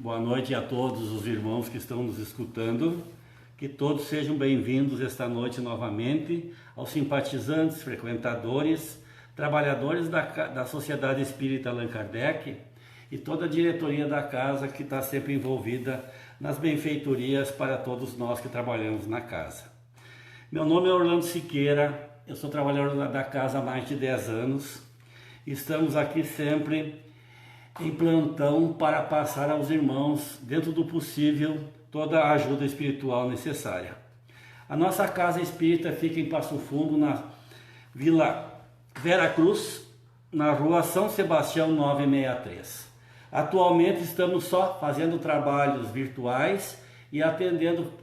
Boa noite a todos os irmãos que estão nos escutando, que todos sejam bem-vindos esta noite novamente, aos simpatizantes, frequentadores, trabalhadores da Sociedade Espírita Allan Kardec e toda a diretoria da casa que está sempre envolvida nas benfeitorias para todos nós que trabalhamos na casa. Meu nome é Orlando Siqueira, eu sou trabalhador da casa há mais de 10 anos, estamos aqui sempre em plantão para passar aos irmãos, dentro do possível, toda a ajuda espiritual necessária. A nossa casa espírita fica em Passo Fundo, na Vila Vera Cruz, na rua São Sebastião 963. Atualmente estamos só fazendo trabalhos virtuais e atendimento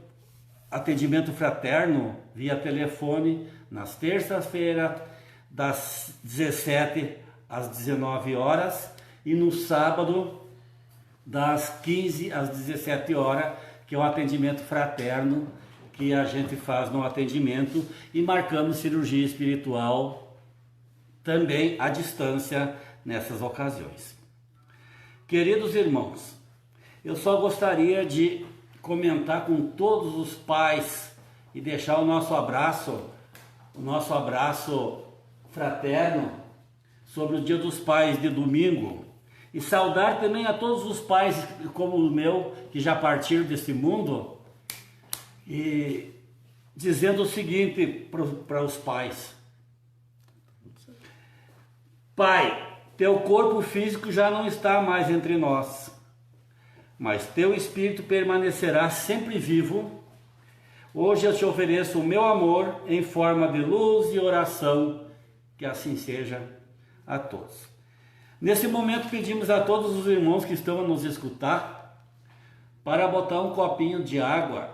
fraterno via telefone nas terças-feiras, das 17 às 19 horas, e no sábado, das 15 às 17 horas, que é o atendimento fraterno que a gente faz no atendimento, e marcamos cirurgia espiritual também à distância nessas ocasiões. Queridos irmãos, eu só gostaria de comentar com todos os pais e deixar o nosso abraço fraterno sobre o Dia dos Pais de domingo, e saudar também a todos os pais como o meu, que já partiram desse mundo, e dizendo o seguinte para os pais: Pai, teu corpo físico já não está mais entre nós, mas teu espírito permanecerá sempre vivo. Hoje eu te ofereço o meu amor em forma de luz e oração, que assim seja a todos. Nesse momento pedimos a todos os irmãos que estão a nos escutar para botar um copinho de água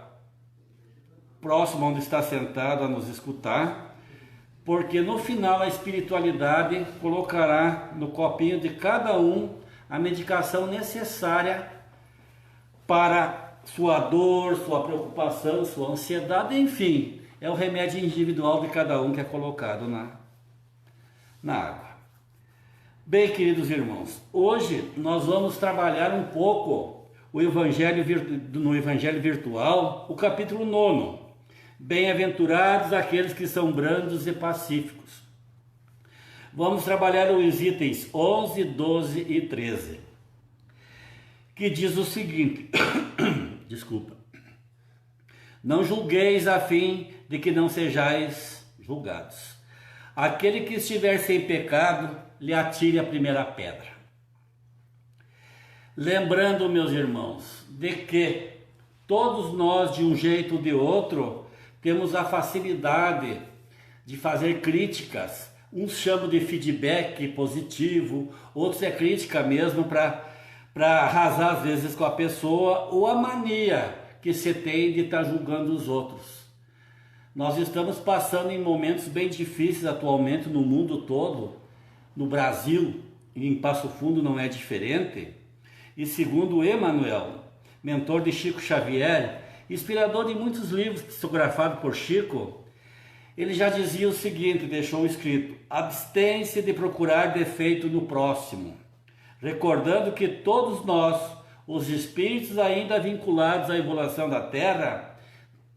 próximo onde está sentado a nos escutar, porque no final a espiritualidade colocará no copinho de cada um a medicação necessária para sua dor, sua preocupação, sua ansiedade, enfim, é o remédio individual de cada um que é colocado na água. Bem, queridos irmãos, hoje nós vamos trabalhar um pouco no Evangelho Virtual, o capítulo 9. Bem-aventurados aqueles que são brandos e pacíficos. Vamos trabalhar os itens 11, 12 e 13, que diz o seguinte, desculpa: não julgueis a fim de que não sejais julgados. Aquele que estiver sem pecado, lhe atire a primeira pedra. Lembrando, meus irmãos, de que todos nós, de um jeito ou de outro, temos a facilidade de fazer críticas. Uns chamam de feedback positivo, outros é crítica mesmo para arrasar às vezes com a pessoa, ou a mania que se tem de estar julgando os outros. Nós estamos passando em momentos bem difíceis atualmente no mundo todo, no Brasil e em Passo Fundo não é diferente. E segundo Emmanuel, mentor de Chico Xavier, inspirador de muitos livros psicografados por Chico, ele já dizia o seguinte, deixou escrito: abstém-se de procurar defeito no próximo, recordando que todos nós, os espíritos ainda vinculados à evolução da Terra,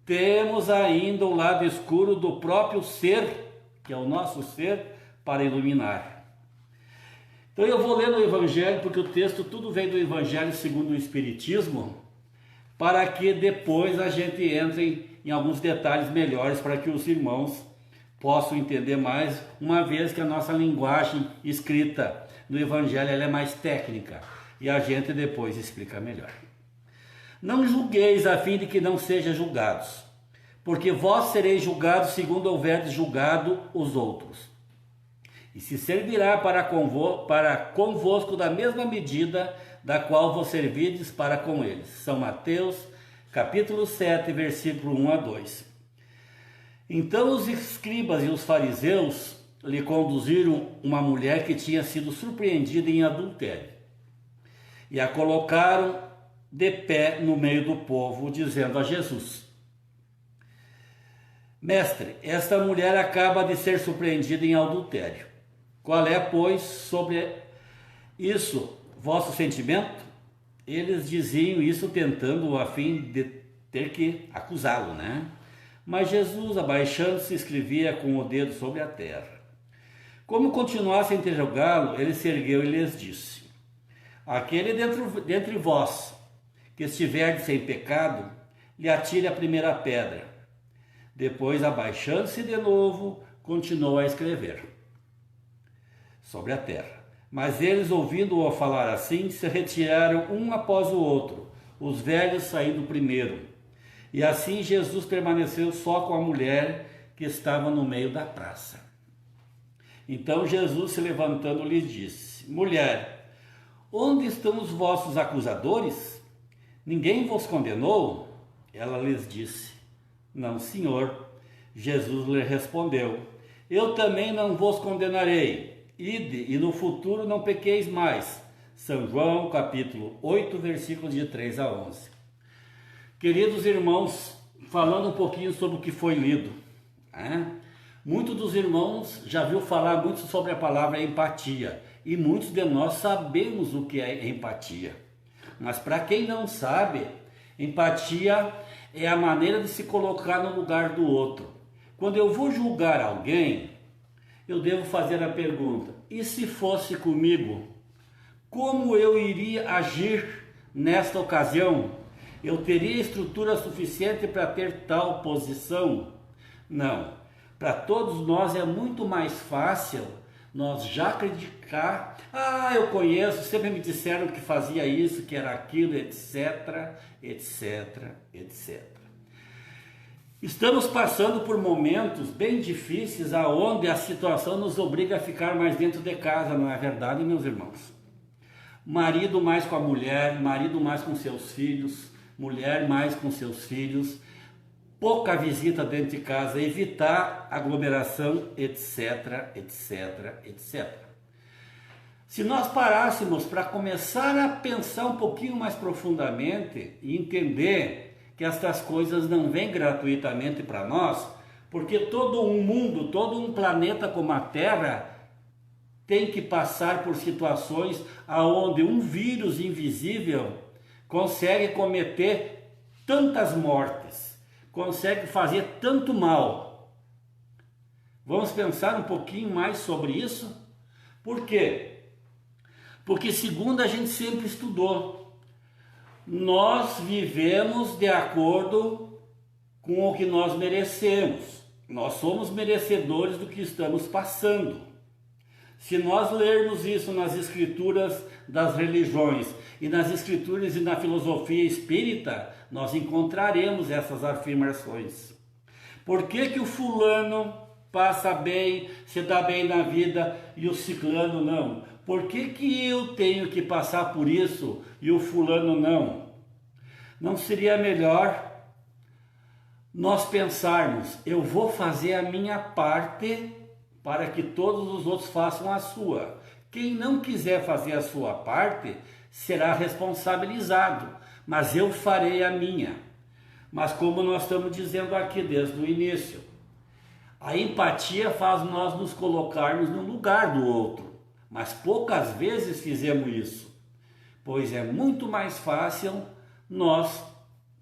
temos ainda o lado escuro do próprio ser, que é o nosso ser, para iluminar. Então eu vou ler no Evangelho, porque o texto tudo vem do Evangelho segundo o Espiritismo, para que depois a gente entre em alguns detalhes melhores, para que os irmãos possam entender mais, uma vez que a nossa linguagem escrita no Evangelho ela é mais técnica, e a gente depois explica melhor. Não julgueis a fim de que não sejam julgados, porque vós sereis julgados segundo houverdes julgado os outros. E se servirá para convosco da mesma medida da qual vos servides para com eles. São Mateus, capítulo 7, versículo 1 a 2. Então os escribas e os fariseus lhe conduziram uma mulher que tinha sido surpreendida em adultério, e a colocaram de pé no meio do povo, dizendo a Jesus: Mestre, esta mulher acaba de ser surpreendida em adultério. Qual é, pois, sobre isso vosso sentimento? eles diziam isso tentando a fim de ter que acusá-lo, né? Mas Jesus, abaixando-se, escrevia com o dedo sobre a terra. Como continuassem a interrogá-lo, ele se ergueu e lhes disse: aquele dentre vós que estiver sem pecado, lhe atire a primeira pedra. Depois, abaixando-se de novo, continuou a escrever sobre a terra. Mas eles, ouvindo-o falar assim, se retiraram um após o outro, os velhos saindo primeiro. E assim Jesus permaneceu só com a mulher que estava no meio da praça. Então Jesus, se levantando, lhe disse: mulher, onde estão os vossos acusadores? Ninguém vos condenou? Ela lhes disse: não, Senhor. Jesus lhe respondeu: eu também não vos condenarei. Ide, e no futuro não pequeis mais. São João, capítulo 8, versículos de 3 a 11. Queridos irmãos, falando um pouquinho sobre o que foi lido, né? Muitos dos irmãos já viu falar muito sobre a palavra empatia, e muitos de nós sabemos o que é empatia. Mas para quem não sabe, empatia é a maneira de se colocar no lugar do outro. Quando eu vou julgar alguém, eu devo fazer a pergunta: e se fosse comigo? Como eu iria agir nesta ocasião? Eu teria estrutura suficiente para ter tal posição? Não. Para todos nós é muito mais fácil nós já criticar. Eu conheço, sempre me disseram que fazia isso, que era aquilo, etc, etc, etc. Estamos passando por momentos bem difíceis, aonde a situação nos obriga a ficar mais dentro de casa, não é verdade, meus irmãos? Marido mais com a mulher, marido mais com seus filhos, mulher mais com seus filhos, pouca visita dentro de casa, evitar aglomeração, etc, etc, etc. Se nós parássemos para começar a pensar um pouquinho mais profundamente e entender que estas coisas não vêm gratuitamente para nós, porque todo um mundo, todo um planeta como a Terra tem que passar por situações aonde um vírus invisível consegue cometer tantas mortes, consegue fazer tanto mal. Vamos pensar um pouquinho mais sobre isso? Por quê? Porque segundo a gente sempre estudou, nós vivemos de acordo com o que nós merecemos. Nós somos merecedores do que estamos passando. Se nós lermos isso nas escrituras das religiões e nas escrituras e na filosofia espírita, nós encontraremos essas afirmações. Por que que o fulano passa bem, se dá bem na vida e o ciclano não? Por que que eu tenho que passar por isso e o fulano não? Não seria melhor nós pensarmos: eu vou fazer a minha parte para que todos os outros façam a sua. Quem não quiser fazer a sua parte será responsabilizado, mas eu farei a minha. Mas como nós estamos dizendo aqui desde o início, a empatia faz nós nos colocarmos no lugar do outro, mas poucas vezes fizemos isso, pois é muito mais fácil nós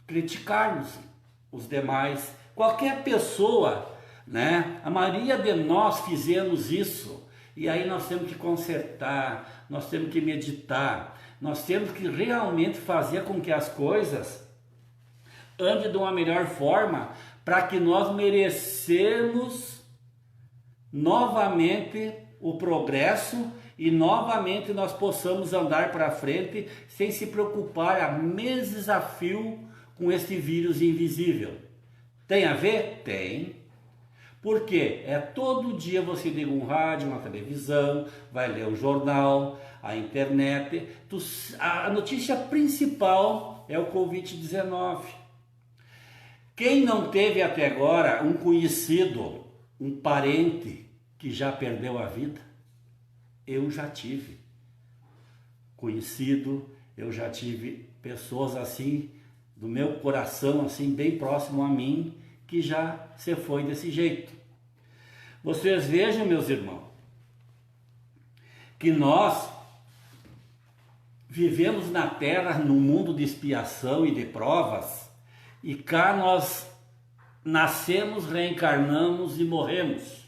criticarmos os demais, qualquer pessoa, né? A maioria de nós fizemos isso, e aí nós temos que consertar, nós temos que meditar, nós temos que realmente fazer com que as coisas andem de uma melhor forma, para que nós merecemos novamente o progresso e novamente nós possamos andar para frente sem se preocupar há meses a fio com este vírus invisível. Tem a ver? Tem. Por quê? É todo dia você liga um rádio, uma televisão, vai ler o jornal, a internet. A notícia principal é o Covid-19. Quem não teve até agora um conhecido, um parente que já perdeu a vida? Eu já tive conhecido, eu já tive pessoas assim, do meu coração, assim, bem próximo a mim, que já se foi desse jeito. Vocês vejam, meus irmãos, que nós vivemos na Terra num mundo de expiação e de provas, e cá nós nascemos, reencarnamos e morremos.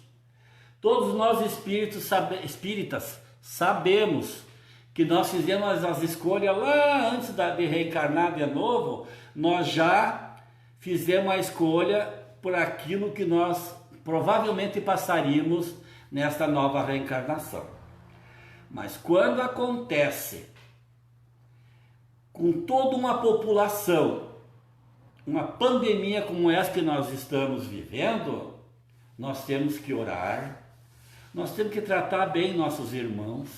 Todos nós espíritas sabemos que nós fizemos as escolhas lá antes de reencarnar de novo, nós já fizemos a escolha por aquilo que nós provavelmente passaríamos nesta nova reencarnação. Mas quando acontece com toda uma população, uma pandemia como essa que nós estamos vivendo, nós temos que orar, nós temos que tratar bem nossos irmãos,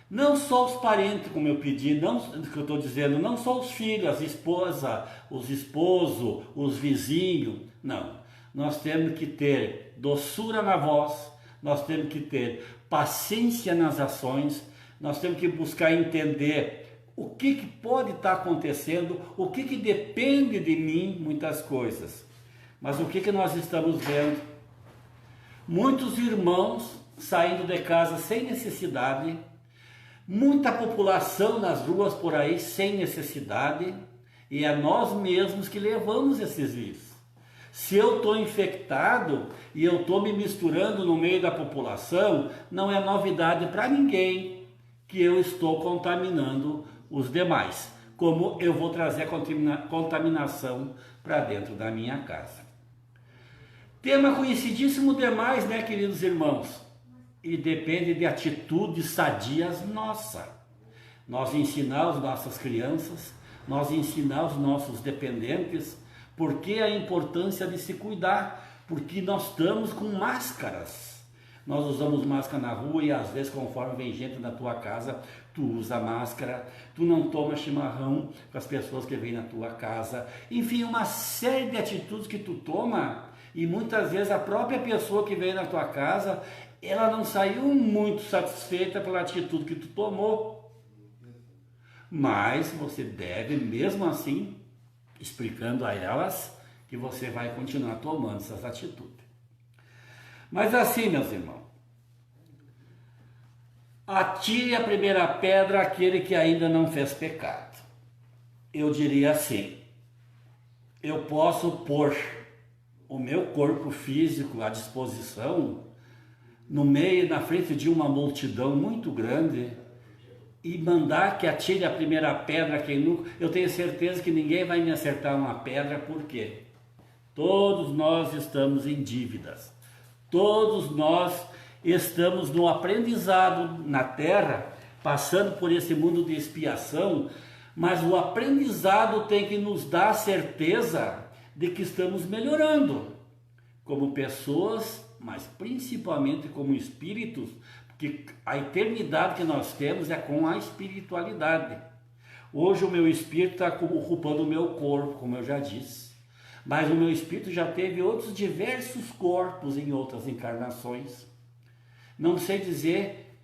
não só os parentes, como eu pedi, não, que eu estou dizendo, não só os filhos, as esposas, os esposos, os vizinhos, não. Nós temos que ter doçura na voz, nós temos que ter paciência nas ações, nós temos que buscar entender o que pode estar acontecendo, o que depende de mim, muitas coisas. Mas o que nós estamos vendo? Muitos irmãos saindo de casa sem necessidade, muita população nas ruas por aí sem necessidade, e é nós mesmos que levamos esses vírus. Se eu estou infectado e eu estou me misturando no meio da população, não é novidade para ninguém que eu estou contaminando os demais. Como eu vou trazer contaminação para dentro da minha casa. Tema conhecidíssimo demais, né, queridos irmãos? E depende de atitudes sadias nossas. Nós ensinar as nossas crianças, nós ensinar os nossos dependentes, porque a importância de se cuidar, porque nós estamos com máscaras. Nós usamos máscara na rua e às vezes, conforme vem gente na tua casa, tu usa máscara, tu não toma chimarrão com as pessoas que vêm na tua casa. Enfim, uma série de atitudes que tu toma, e muitas vezes a própria pessoa que veio na tua casa, ela não saiu muito satisfeita pela atitude que tu tomou. Mas você deve, mesmo assim, explicando a elas que você vai continuar tomando essas atitudes. Mas assim, meus irmãos, atire a primeira pedra aquele que ainda não fez pecado. Eu diria assim, eu posso pôr o meu corpo físico à disposição no meio, na frente de uma multidão muito grande e mandar que atire a primeira pedra quem nunca... Eu tenho certeza que ninguém vai me acertar uma pedra, porque todos nós estamos em dívidas. Todos nós estamos no aprendizado na Terra, passando por esse mundo de expiação, mas o aprendizado tem que nos dar a certeza de que estamos melhorando como pessoas, mas principalmente como espíritos, porque a eternidade que nós temos é com a espiritualidade. Hoje o meu espírito está ocupando o meu corpo, como eu já disse. Mas o meu espírito já teve outros diversos corpos em outras encarnações. Não sei dizer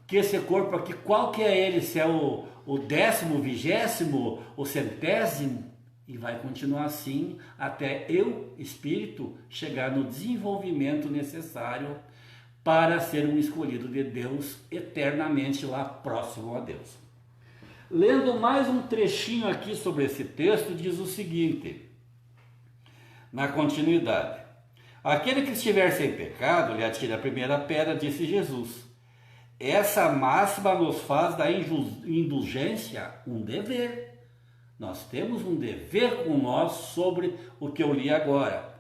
que esse corpo aqui, qual que é ele, se é o 10º, 20º, o 100º, e vai continuar assim até eu, espírito, chegar no desenvolvimento necessário para ser um escolhido de Deus eternamente lá próximo a Deus. Lendo mais um trechinho aqui sobre esse texto, diz o seguinte... Na continuidade, aquele que estiver sem pecado, lhe atire a primeira pedra, disse Jesus. Essa máxima nos faz da indulgência um dever. Nós temos um dever com nós sobre o que eu li agora.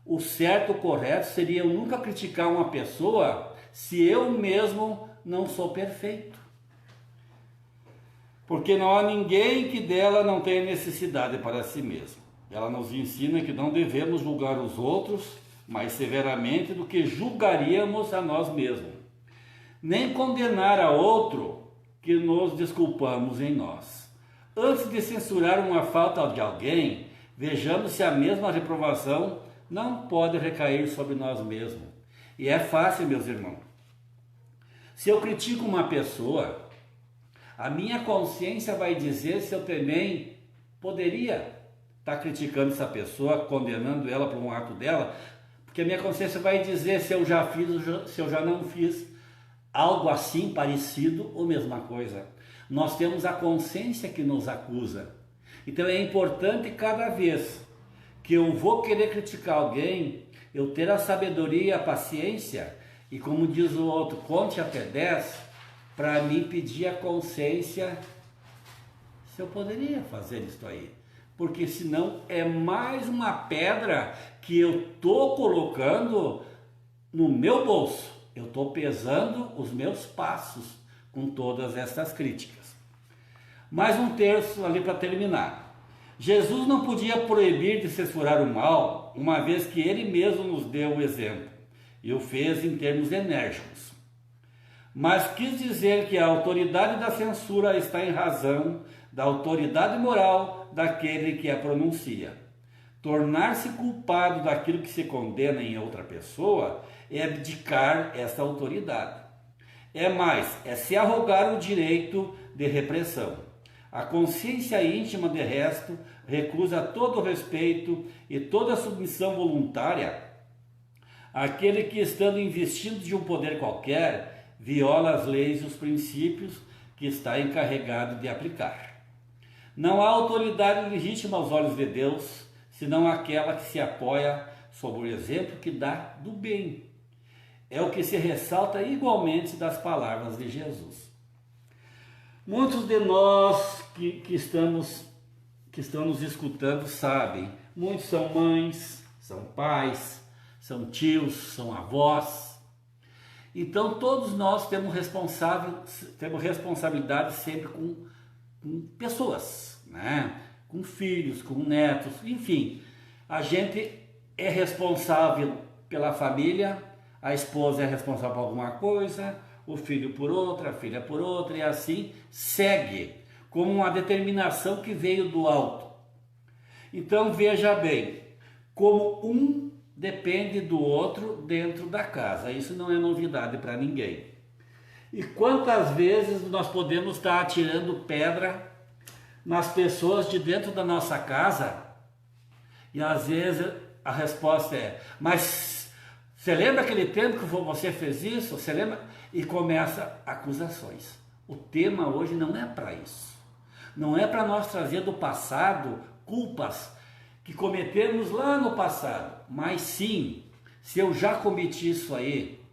O certo, o correto seria eu nunca criticar uma pessoa se eu mesmo não sou perfeito. Porque não há ninguém que dela não tenha necessidade para si mesmo. Ela nos ensina que não devemos julgar os outros mais severamente do que julgaríamos a nós mesmos, nem condenar a outro que nos desculpamos em nós. Antes de censurar uma falta de alguém, vejamos se a mesma reprovação não pode recair sobre nós mesmos. E é fácil, meus irmãos. Se eu critico uma pessoa, a minha consciência vai dizer se eu também poderia estar criticando essa pessoa, condenando ela por um ato dela, porque a minha consciência vai dizer se eu já fiz, se eu já não fiz algo assim, parecido ou mesma coisa. nós temos a consciência que nos acusa. Então é importante cada vez que eu vou querer criticar alguém, eu ter a sabedoria e a paciência, e como diz o outro, conte até 10, para mim pedir a consciência se eu poderia fazer isso aí. Porque senão é mais uma pedra que eu estou colocando no meu bolso. Eu estou pesando os meus passos com todas essas críticas. Mais um terço ali para terminar. Jesus não podia proibir de censurar o mal, uma vez que ele mesmo nos deu o exemplo e o fez em termos enérgicos. Mas quis dizer que a autoridade da censura está em razão da autoridade moral daquele que a pronuncia. Tornar-se culpado daquilo que se condena em outra pessoa é abdicar essa autoridade. É se arrogar o direito de repressão. A consciência íntima, de resto, recusa todo respeito e toda submissão voluntária àquele que, estando investido de um poder qualquer, viola as leis e os princípios que está encarregado de aplicar. Não há autoridade legítima aos olhos de Deus, senão aquela que se apoia sobre o exemplo que dá do bem. É o que se ressalta igualmente das palavras de Jesus. Muitos de nós que estamos nos escutando sabem, muitos são mães, são pais, são tios, são avós. Então todos nós temos responsabilidade sempre com pessoas, né? Com filhos, com netos, enfim. A gente é responsável pela família, a esposa é responsável por alguma coisa, o filho por outra, a filha por outra, e assim segue, como uma determinação que veio do alto. Então veja bem, como um depende do outro dentro da casa, isso não é novidade para ninguém. E quantas vezes nós podemos estar atirando pedra nas pessoas de dentro da nossa casa, e às vezes a resposta é, mas você lembra aquele tempo que você fez isso? Você lembra? E começa acusações. O tema hoje não é para isso. Não é para nós trazer do passado culpas que cometemos lá no passado. Mas sim, se eu já cometi isso aí,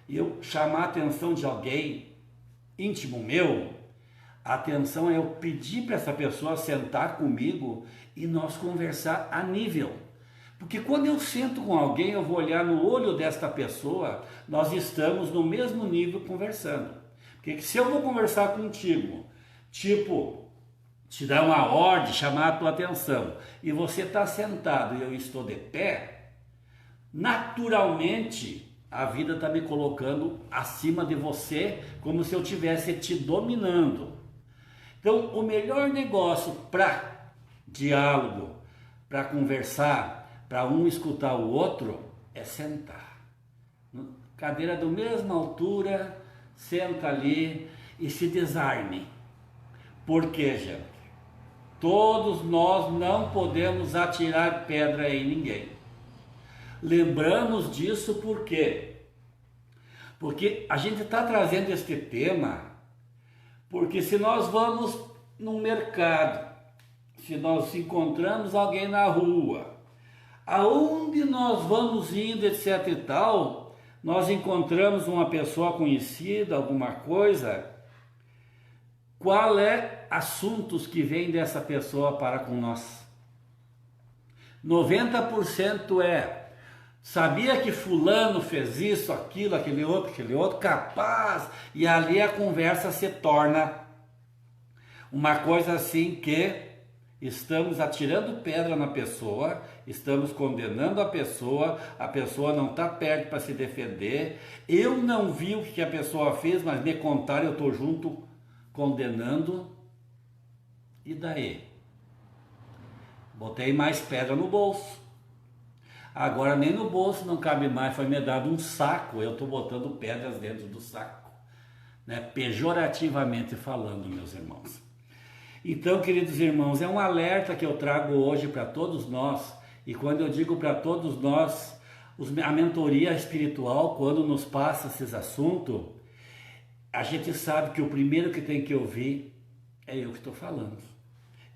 e eu chamar a atenção de alguém íntimo meu, a atenção é eu pedir para essa pessoa sentar comigo e nós conversar a nível. Porque quando eu sento com alguém, eu vou olhar no olho desta pessoa, nós estamos no mesmo nível conversando. Porque se eu vou conversar contigo, tipo, te dar uma ordem, chamar a tua atenção, e você está sentado e eu estou de pé, naturalmente a vida está me colocando acima de você, como se eu estivesse te dominando. Então, o melhor negócio para diálogo, para conversar, para um escutar o outro, é sentar. Cadeira da mesma altura, senta ali e se desarme. Por quê, gente? Todos nós não podemos atirar pedra em ninguém. Lembramos disso por quê? Porque a gente está trazendo este tema, porque se nós vamos no mercado, se nós encontramos alguém na rua, aonde nós vamos indo, etc e tal, nós encontramos uma pessoa conhecida, alguma coisa, qual é assuntos que vêm dessa pessoa para com nós? 90% é, sabia que fulano fez isso, aquilo, aquele outro, capaz, e ali a conversa se torna uma coisa assim que estamos atirando pedra na pessoa, estamos condenando a pessoa não está perto para se defender, eu não vi o que a pessoa fez, mas me contaram, eu estou junto condenando, e daí? Botei mais pedra no bolso, agora nem no bolso não cabe mais, foi me dado um saco, eu estou botando pedras dentro do saco, né? Pejorativamente falando, meus irmãos. Então, queridos irmãos, é um alerta que eu trago hoje para todos nós, e quando eu digo para todos nós, a mentoria espiritual, quando nos passa esses assuntos, a gente sabe que o primeiro que tem que ouvir É eu que estou falando.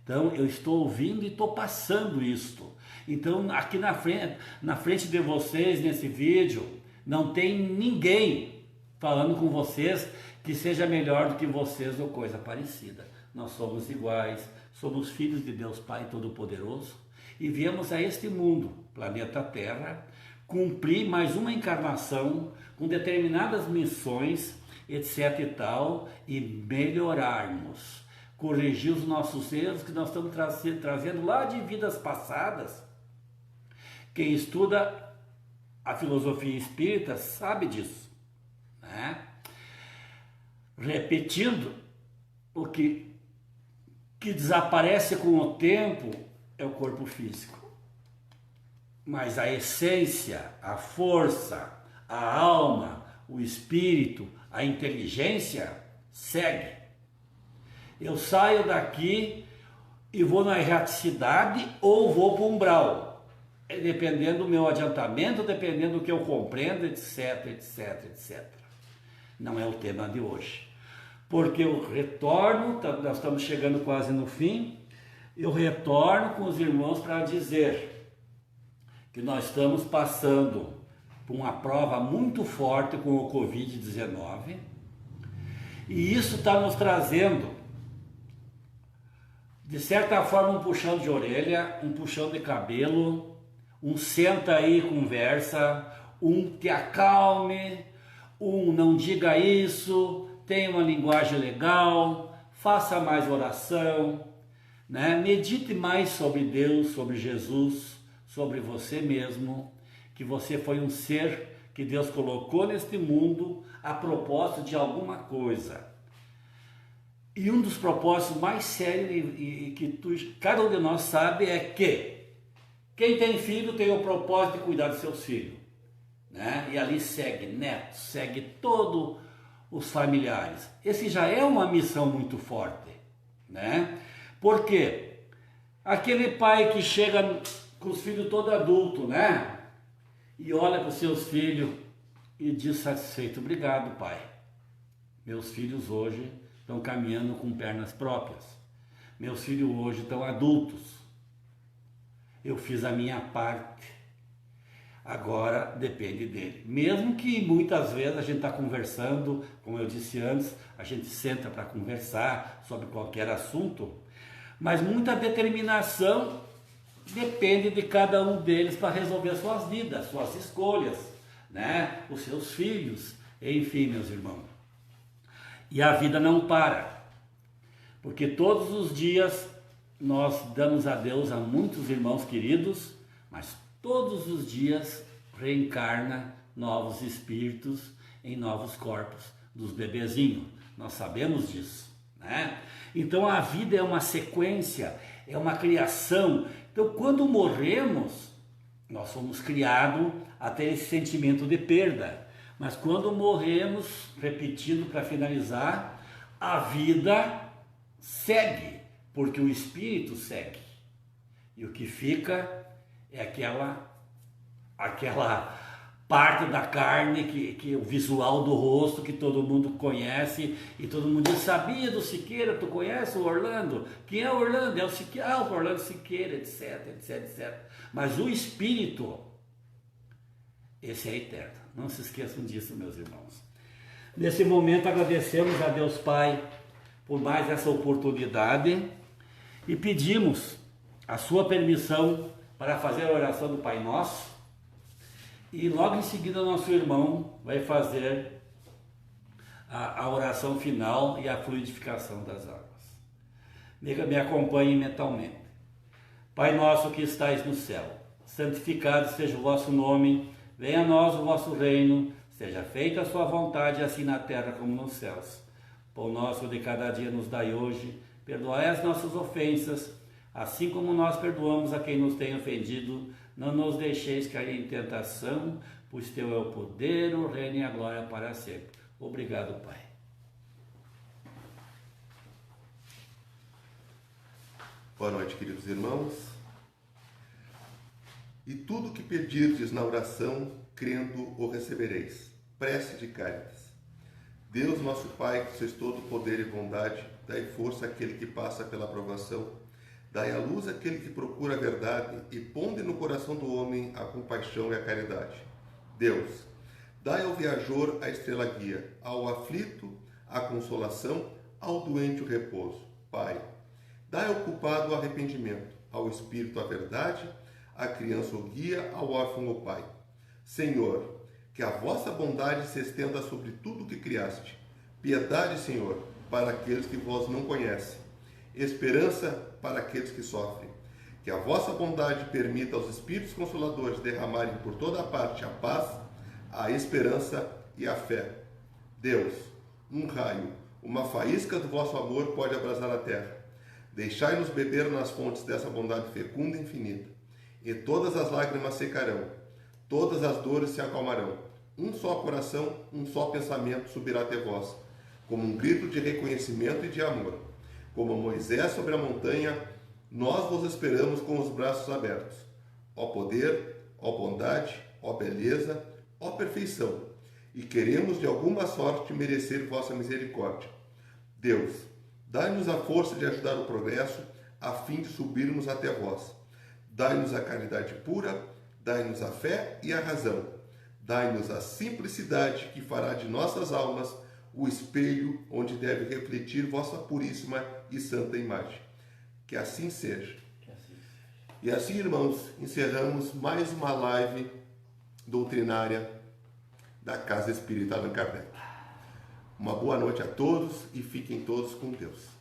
Então, eu estou ouvindo e estou passando isto. Então, aqui na frente de vocês, nesse vídeo, não tem ninguém falando com vocês que seja melhor do que vocês ou coisa parecida. Nós somos iguais, somos filhos de Deus Pai Todo-Poderoso e viemos a este mundo, planeta Terra, cumprir mais uma encarnação com determinadas missões, etc e tal, e melhorarmos, corrigir os nossos erros que nós estamos trazendo lá de vidas passadas. Quem estuda a filosofia espírita sabe disso, né? Repetindo, o que desaparece com o tempo é o corpo físico, mas a essência, a força, a alma, o espírito, a inteligência segue. Eu saio daqui e vou na erraticidade ou vou para o umbral, dependendo do meu adiantamento, dependendo do que eu compreendo, etc, etc, etc. Não é o tema de hoje, porque eu retorno, nós estamos chegando quase no fim, eu retorno com os irmãos para dizer que nós estamos passando por uma prova muito forte com o Covid-19 e isso está nos trazendo, de certa forma, um puxão de orelha, um puxão de cabelo, um senta aí e conversa, um te acalme, um não diga isso, tenha uma linguagem legal, faça mais oração, né? Medite mais sobre Deus, sobre Jesus, sobre você mesmo, que você foi um ser que Deus colocou neste mundo a propósito de alguma coisa. E um dos propósitos mais sérios e que cada um de nós sabe é que quem tem filho tem o propósito de cuidar dos seus filhos, né? E ali segue netos, segue todos os familiares. Esse já é uma missão muito forte, né? Porque aquele pai que chega com os filhos todo adulto, né? E olha para os seus filhos e diz satisfeito: obrigado, pai. Meus filhos hoje estão caminhando com pernas próprias. Meus filhos hoje estão adultos. Eu fiz a minha parte. Agora depende dele. Mesmo que muitas vezes a gente está conversando, como eu disse antes, a gente senta para conversar sobre qualquer assunto, mas muita determinação depende de cada um deles para resolver suas vidas, suas escolhas, né? Os seus filhos, enfim, meus irmãos. E a vida não para, porque todos os dias nós damos adeus a muitos irmãos queridos, mas todos os dias reencarna novos espíritos em novos corpos dos bebezinhos. Nós sabemos disso, né? Então a vida é uma sequência, é uma criação. Então quando morremos, nós somos criados a ter esse sentimento de perda. Mas quando morremos, repetindo para finalizar, a vida segue, porque o espírito segue. E o que fica é aquela parte da carne, que o visual do rosto que todo mundo conhece, e todo mundo diz: sabia do Siqueira, tu conhece o Orlando? Quem é o Orlando? É o Siqueira, o Orlando Siqueira, etc, etc, etc. Mas o espírito, esse é eterno. Não se esqueçam disso, meus irmãos. Nesse momento agradecemos a Deus Pai por mais essa oportunidade e pedimos a sua permissão para fazer a oração do Pai Nosso, e logo em seguida nosso irmão vai fazer a oração final e a fluidificação das águas. Me acompanhe mentalmente. Pai nosso que estais no céu, santificado seja o vosso nome, venha a nós o vosso reino, seja feita a sua vontade, assim na terra como nos céus. Pão nosso de cada dia nos dai hoje, perdoai as nossas ofensas, assim como nós perdoamos a quem nos tem ofendido. Não nos deixeis cair em tentação, pois teu é o poder, o reino e a glória para sempre. Obrigado, Pai. Boa noite, queridos irmãos. E tudo que pedirdes na oração, crendo, o recebereis. Prece de Cáritas. Deus, nosso Pai, que sois todo poder e bondade, Dai força àquele que passa pela provação. Dai à luz àquele que procura a verdade e ponde no coração do homem a compaixão e a caridade. Deus, dai ao viajor a estrela guia, ao aflito a consolação, ao doente o repouso. Pai, dai ao culpado o arrependimento, ao espírito a verdade, à criança o guia, ao órfão o pai. Senhor, que a vossa bondade se estenda sobre tudo o que criaste. Piedade, Senhor, para aqueles que vós não conhecem. Esperança para aqueles que sofrem. Que a vossa bondade permita aos Espíritos Consoladores derramarem por toda a parte a paz, a esperança e a fé. Deus, um raio, uma faísca do vosso amor pode abrasar a terra. Deixai-nos beber nas fontes dessa bondade fecunda e infinita. E todas as lágrimas secarão, todas as dores se acalmarão. Um só coração, um só pensamento subirá até vós, como um grito de reconhecimento e de amor. Como Moisés sobre a montanha, nós vos esperamos com os braços abertos. Ó poder, ó bondade, ó beleza, ó perfeição, e queremos de alguma sorte merecer vossa misericórdia. Deus, dai-nos a força de ajudar o progresso, a fim de subirmos até vós. Dai-nos a caridade pura, dai-nos a fé e a razão. Dai-nos a simplicidade que fará de nossas almas o espelho onde deve refletir vossa puríssima e santa imagem. Que assim seja. E assim, irmãos, encerramos mais uma live doutrinária da Casa Espírita Allan Kardec. Uma boa noite a todos e fiquem todos com Deus.